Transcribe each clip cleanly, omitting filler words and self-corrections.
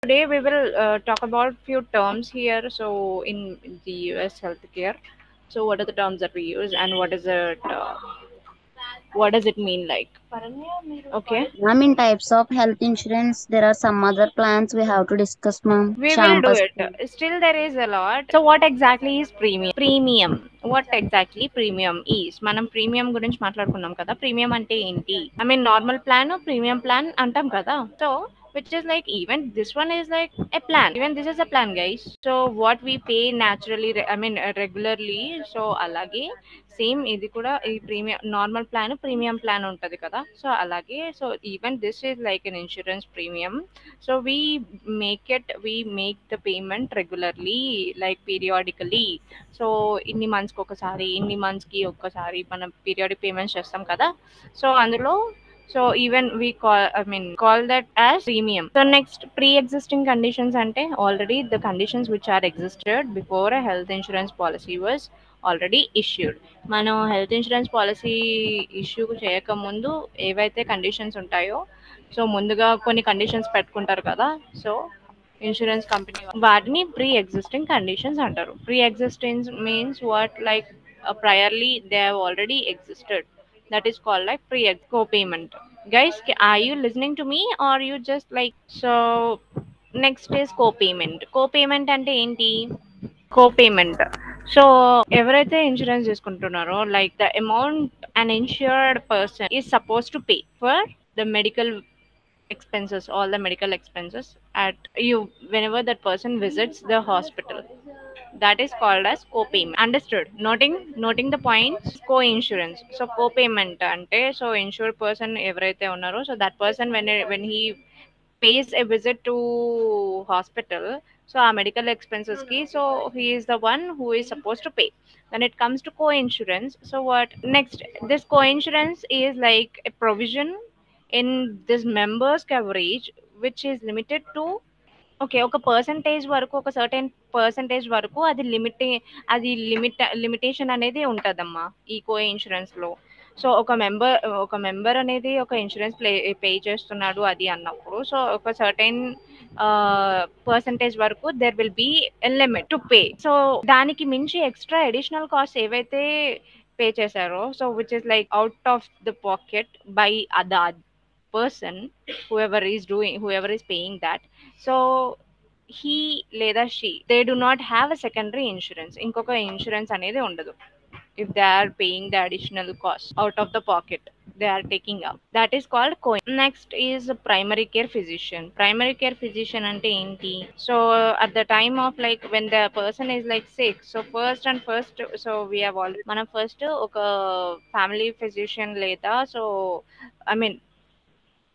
Today we will talk about few terms here. So in the US healthcare, so what are the terms that we use and what is it? What does it mean like? Okay, I mean, types of health insurance. There are some other plans we have to discuss, ma'am. we will do Shampoo. it. Still, there is a lot. So what exactly is premium? Premium. What exactly premium is? మనం premium గురించి మాట్లాడుకున్నాం కదా. Premium అంటే ఏంటి? I mean normal plan premium plan అంటాం కదా. So which is like even this one is like a plan. Even this is a plan, guys. So what we pay naturally, I mean regularly. So అలాగే same ఇది కూడా ఈ premium normal plan premium plan ఉంటది కదా. So అలాగే so even this is like an insurance premium. So we make the payment regularly, like periodically. So ఇన్ని మంత్స్కి ఒకసారి ఇన్ని మంత్స్కి ఒక్కసారి మనం పీరియాడిక్ పేమెంట్స్ చేస్తాం కదా. సో అందులో so even we call that as premium. So next pre existing conditions అంటే already the conditions which are existed before a health insurance policy was already issued. మనం హెల్త్ ఇన్సూరెన్స్ పాలసీ ఇష్యూ చేయకముందు ఏవైతే conditions ఉంటాయో so ముందుగా కొన్ని conditions పెట్టుకుంటారు కదా. So insurance company వాటిని ప్రీ ఎగ్జిస్టింగ్ కండిషన్స్ అంటారు. Pre existing means what like priorly they have already existed. That is called like co-payment. Guys, are you listening to me or you just like so? Next is co-payment. Co-payment అంటే ఏంటి? Co-payment. So ఎవరైతే insurance తీసుకుంటున్నారో like the amount an insured person is supposed to pay for the medical expenses, all the medical expenses at you whenever that person visits the hospital. That is called as co-payment. Understood? Noting the points. Co-insurance. So co-payment ante so insured person ఎవరైతే ఉన్నారో so that person when he pays a visit to hospital, so our medical expenses ki so he is the one who is supposed to pay. When it comes to co-insurance, so what next? This co-insurance is like a provision in this members coverage which is limited to okay. ఒక percentage వరకు ఒక certain percentage వరకు అది limitation అనేది ఉంటదమ్మా ఈ కో ఇన్సూరెన్స్‌లో. So ఒక member అనేది ఒక ఇన్సూరెన్స్ పే చేస్తున్నాడు అది అన్నప్పుడు సో ఒక సర్టెన్ పర్సెంటేజ్ వరకు there will be a limit to pay. So దానికి మించి ఎక్స్‌ట్రా అడిషనల్ కాస్ట్ ఏవైతే పే చేశారో so which is like out of the pocket by the person, whoever is paying that, so he లేదా she they do not have a secondary insurance. ఇంకొక insurance అనేది ఉండదు if they are paying the additional cost out of the pocket they are taking up. That is called co. Next is primary care physician. Primary care physician ante enti? So at the time of like when the person is like sick, so first so we have already మనం first ఒక family physician లేదా so I mean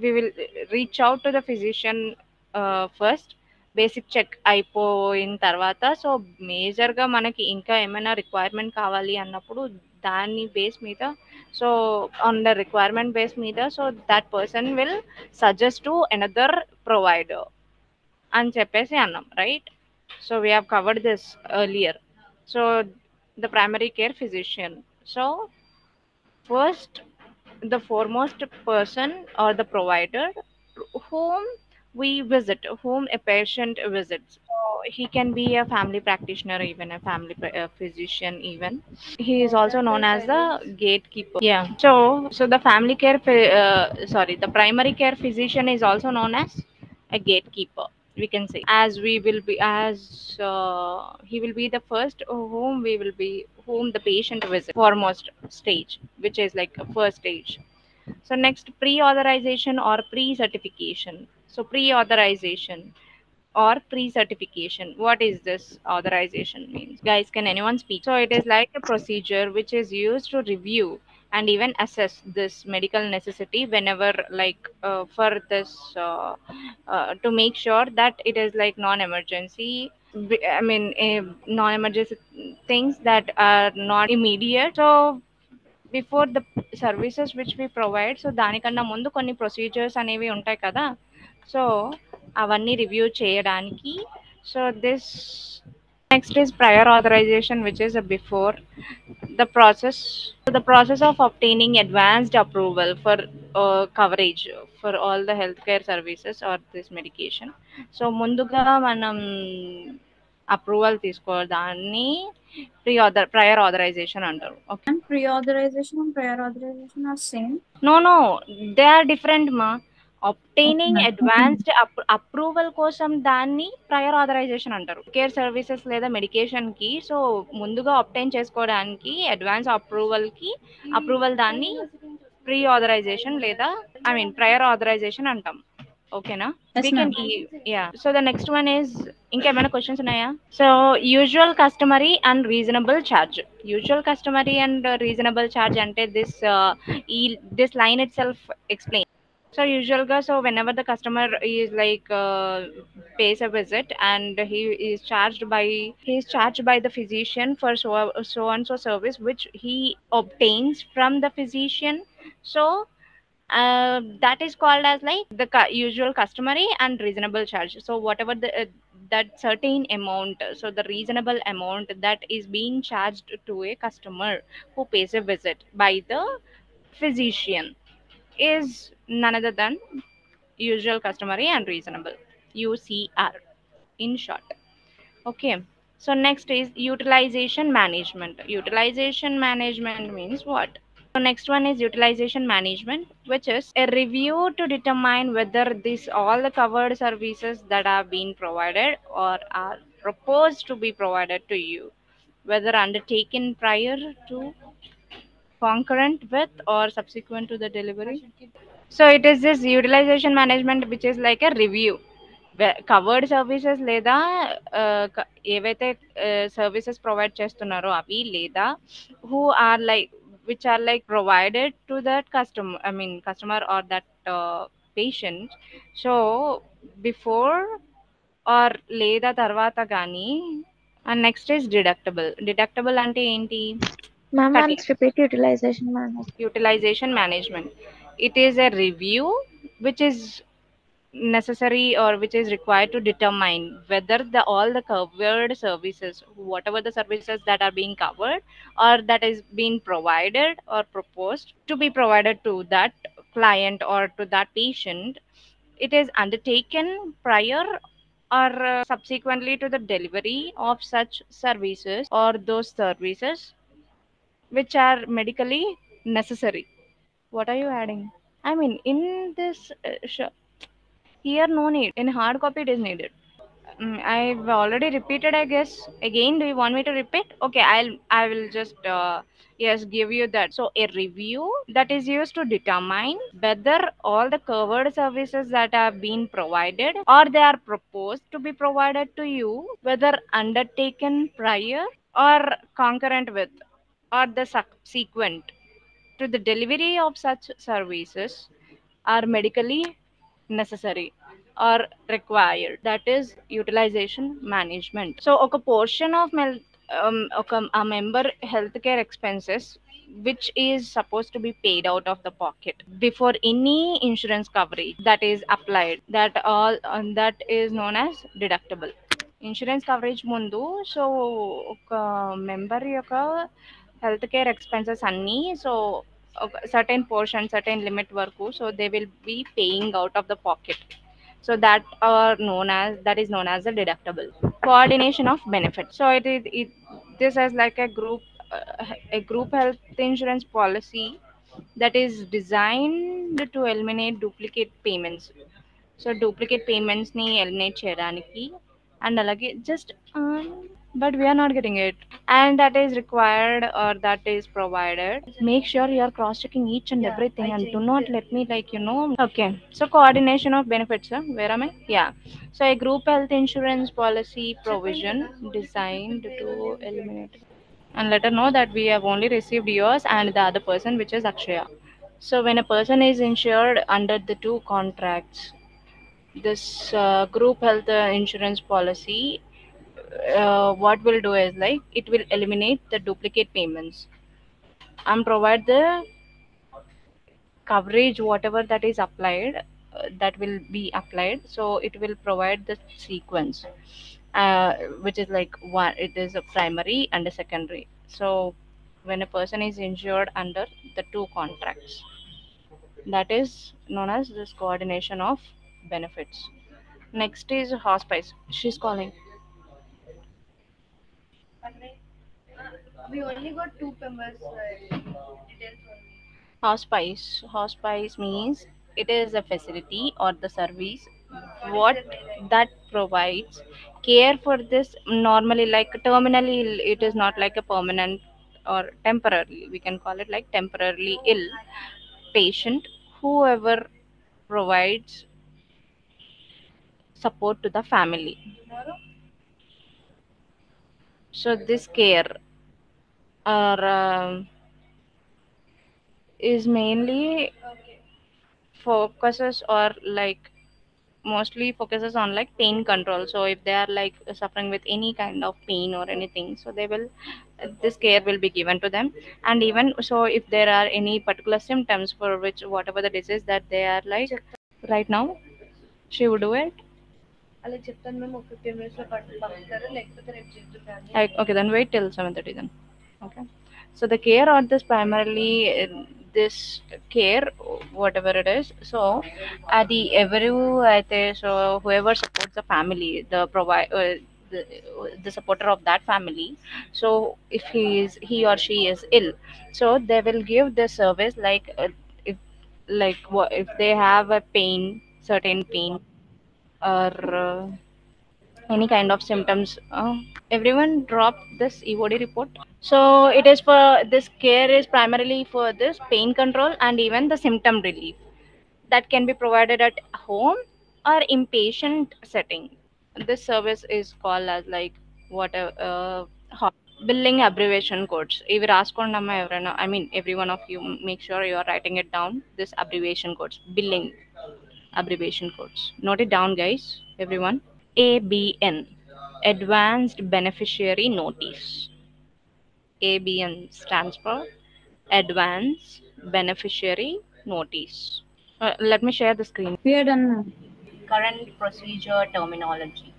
we will reach out to the physician first. Basic check అయిపోయిన తర్వాత so మేజర్గా మనకి ఇంకా ఏమైనా requirement కావాలి అన్నప్పుడు దాని బేస్ మీద so on the requirement base మీద so that person will suggest to another provider అని చెప్పేసి అన్నాం right. So we have covered this earlier. So the primary care physician. So first the foremost person or the provider whom whom a patient visits. So he can be a family practitioner, even a physician even. He is also known as the gatekeeper. Yeah. So the the primary care physician is also known as a gatekeeper, we can say, as we will be as he will be the first whom the patient visits, foremost stage, which is like a first stage. So next, pre-authorization or pre-certification. So pre-authorization or pre-certification. What is this authorization means? Guys, can anyone speak? So it is like a procedure which is used to review and even assess this medical necessity whenever like for this to make sure that it is like non-emergency. I mean non-emergency things that are not immediate. So before the services which we provide so దానికన్నా ముందు కొన్ని procedures అనేవి ఉంటాయి కదా. So అవన్నీ review చేయడానికి so this next is prior authorisation which is before the process of obtaining advanced approval for coverage for all the healthcare services or this medication. So ముందుగా మనం అప్రూవల్ తీసుకోవాలి, దాన్ని prior authorization అంటారు. Okay. And pre-authorization and prior authorization are same. No, they are different ma. Obtaining advanced approval కోసం దాన్ని prior authorisation అంటారు. Care services లేదా medication కి సో ముందుగా obtain చేసుకోవడానికి అడ్వాన్స్ అప్రూవల్ దాన్ని ప్రీ ఆథరైజేషన్ లేదా ప్రయర్ ఆథరైజేషన్ అంటాం. ఓకేనా? Yes, We can yeah. So the next one is ఇంకేమైనా క్వశ్చన్స్ ఉన్నాయా? So usual customary and reasonable charge. Usual customary and reasonable charge అంటే this line itself explains. So usually, so whenever the customer is like pays a visit and he is charged by the physician for so and so service which he obtains from the physician. So that is called as like the usual customary and reasonable charge. So whatever that certain amount, so the reasonable amount that is being charged to a customer who pays a visit by the physician is none other than usual customary and reasonable, UCR in short. Okay, so next is utilization management. Utilization management means what? So next one is utilization management, which is a review to determine whether all the covered services that have been provided or are proposed to be provided to you, whether undertaken prior to, concurrent with, or subsequent to the delivery. So it is this utilization management which is like a review. Covered services లేదా ఏవైతే services provide చేస్తున్నారో అవి లేదా who are like which are like provided to that customer or that patient. So before or లేదా తర్వాత కానీ. And next is deductible అంటే ఏంటి? Ma'am, once repeat utilization management. Utilization management, it is a review which is necessary or which is required to determine whether all the covered services, whatever the services that are being covered or that is being provided or proposed to be provided to that client or to that patient, it is undertaken prior or subsequently to the delivery of such services or those services which are medically necessary. What are you adding? In this here no need, in hard copy it is needed. I've already repeated, I guess. Again, do you want me to repeat? Okay, I will just yes, give you that. So a review that is used to determine whether all the covered services that have been provided or they are proposed to be provided to you, whether undertaken prior or concurrent with or the subsequent to the delivery of such services are medically necessary or required. That is utilization management. So oka portion of a member healthcare expenses which is supposed to be paid out of the pocket before any insurance coverage that is applied, that is known as deductible. Insurance coverage mundu so oka member yoka healthcare expenses anni so certain portion, certain limit varaku so they will be paying out of the pocket. So that is known as the deductible. Coordination of benefits. So this is like a group health insurance policy that is designed to eliminate duplicate payments. So duplicate payments ni eliminate cheyadaniki and alage just but we are not getting it, and that is required or that is provided. Make sure you are cross checking each and everything and do not let me okay. So coordination of benefits, where am I? Yeah, so a group health insurance policy provision designed to eliminate, and let her know that we have only received yours and the other person, which is Akshaya. So when a person is insured under the two contracts, this group health insurance policy what will do is like it will eliminate the duplicate payments and provide the coverage whatever that is applied, that will be applied. So it will provide the sequence which is like one, it is a primary and a secondary. So when a person is insured under the two contracts. That is known as this coordination of benefits. Next is hospice. She's calling. We only got two members details only. Hospice means it is a facility or the service what that provides care for this normally like terminally ill. It is not like a permanent or temporarily. We can call it like temporarily ill patient, whoever provides support to the family. So this care or is mainly focuses or like mostly focuses on like pain control. So if they are like suffering with any kind of pain or anything, so they will this care will be given to them. And even so if there are any particular symptoms for which whatever the disease that they are like right now, she would do it. అలా చెప్తాను మేము 15 minutes లో పంపుతారు లేకపోతే రేపు చెప్తాను. Okay, then wait till 7:30 then. Okay. So the care or this primarily this care whatever it is. So adi every aithe so whoever supports the family, the the supporter of that family. So if he or she is ill, so they will give the service like if if they have a pain, certain pain or any kind of symptoms. Everyone drop this EOD report. So it is for this care is primarily for this pain control and even the symptom relief that can be provided at home or inpatient setting. This service is called as like billing abbreviation codes. ఇవి రాసుకోండి అమ్మా ఎవరైనా. I mean every one of you make sure you are writing it down. This abbreviation codes, billing abbreviation codes. Note it down, guys. Everyone. ABN, Advanced Beneficiary Notice. ABN stands for Advanced Beneficiary Notice. Let me share the screen. We are done now. Current procedure terminology.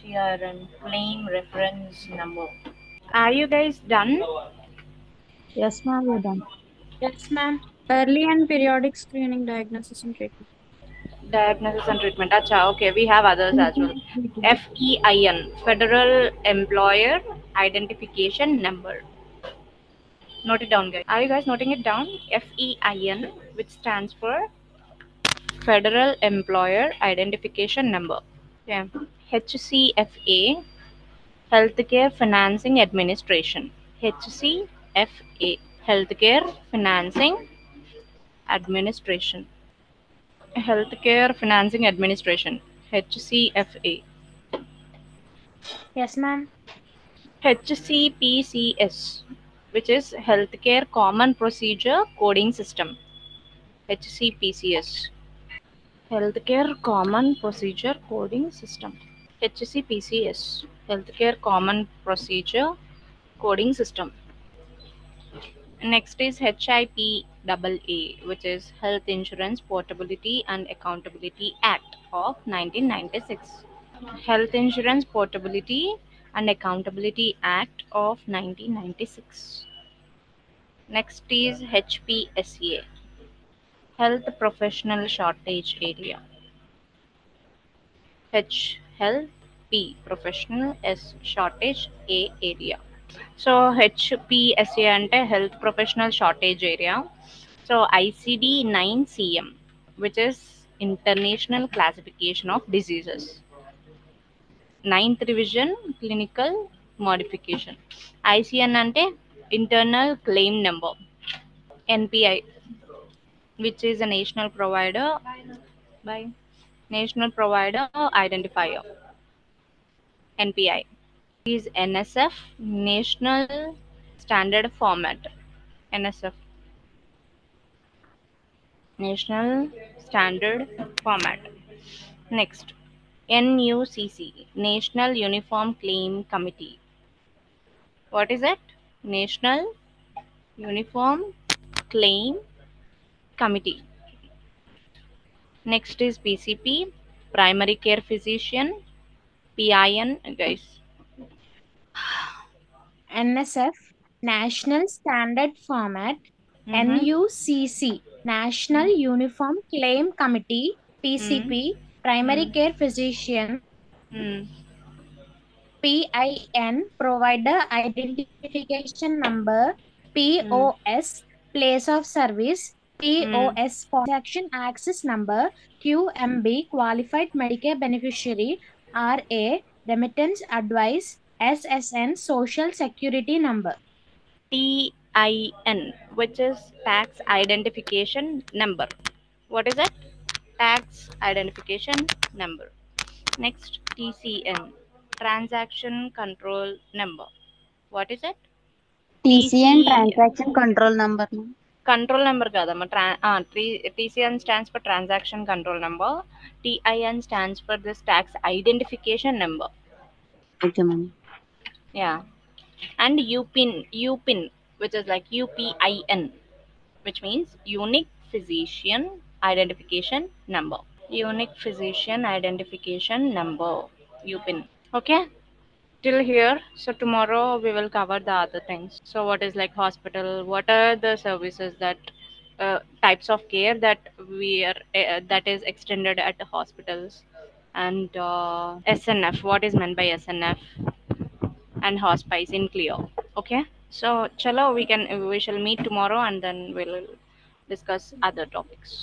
Here and claim reference number. Are you guys done? Yes, ma'am, we're done. Yes, ma'am. Early and periodic screening, diagnosis, and treatment. Diagnosis and treatment. Acha, okay, we have others as well. FEIN, Federal Employer Identification Number. Note it down, guys. Are you guys noting it down? FEIN, which stands for Federal Employer Identification Number. Yeah. HCFA, Healthcare Financing Administration. HCFA, Healthcare Financing Administration. Healthcare Financing Administration, HCFA. Yes, ma'am. HCPCS, which is Healthcare Common Procedure Coding System. HCPCS, Healthcare Common Procedure Coding System. HCPCS, Healthcare Common Procedure Coding System. Next is HIPAA, which is Health Insurance Portability and Accountability Act of 1996. Health Insurance Portability and Accountability Act of 1996. Next is HPSA, Health Professional Shortage Area. Health P, Professional, S, Shortage, A, Area. So HPSA ante Health Professional Shortage Area. So ICD 9CM, which is International Classification of Diseases. 9th Revision Clinical Modification. ICN ante Internal Claim Number. NPI, which is a National Provider National Provider Identifier. NPI is NSF, National Standard Format. NSF, National Standard Format. Next, NUCC, National Uniform Claim Committee. What is it? National Uniform Claim Committee. Next is PCP, Primary Care Physician. PIN, guys. NSF, National Standard Format, Mhm. NUCC, National Uniform Claim Committee, PCP, Primary Care Physician, Mm. PIN, Provider Identification Number, POS, Place of Service, POS, Transaction Access Number, QMB, Qualified Medicare Beneficiary, RA, Remittance Advice, SSN, Social Security Number. TIN, which is tax identification number. What is it? Tax identification number. Next, TCN, transaction control number. What is it? TCN transaction control number. Control number kadamma. TCN stands for transaction control number. TIN stands for this tax identification number. Okay, ma'am. Yeah. And UPIN, which is like UPIN, which means unique physician identification number. Unique physician identification number, UPIN. Okay, till here. So tomorrow we will cover the other things. So what is like hospital, what are the services that types of care that we are that is extended at the hospitals, and SNF, what is meant by SNF, and hospice in clear. Okay, so chalo, we shall meet tomorrow and then we'll discuss other topics.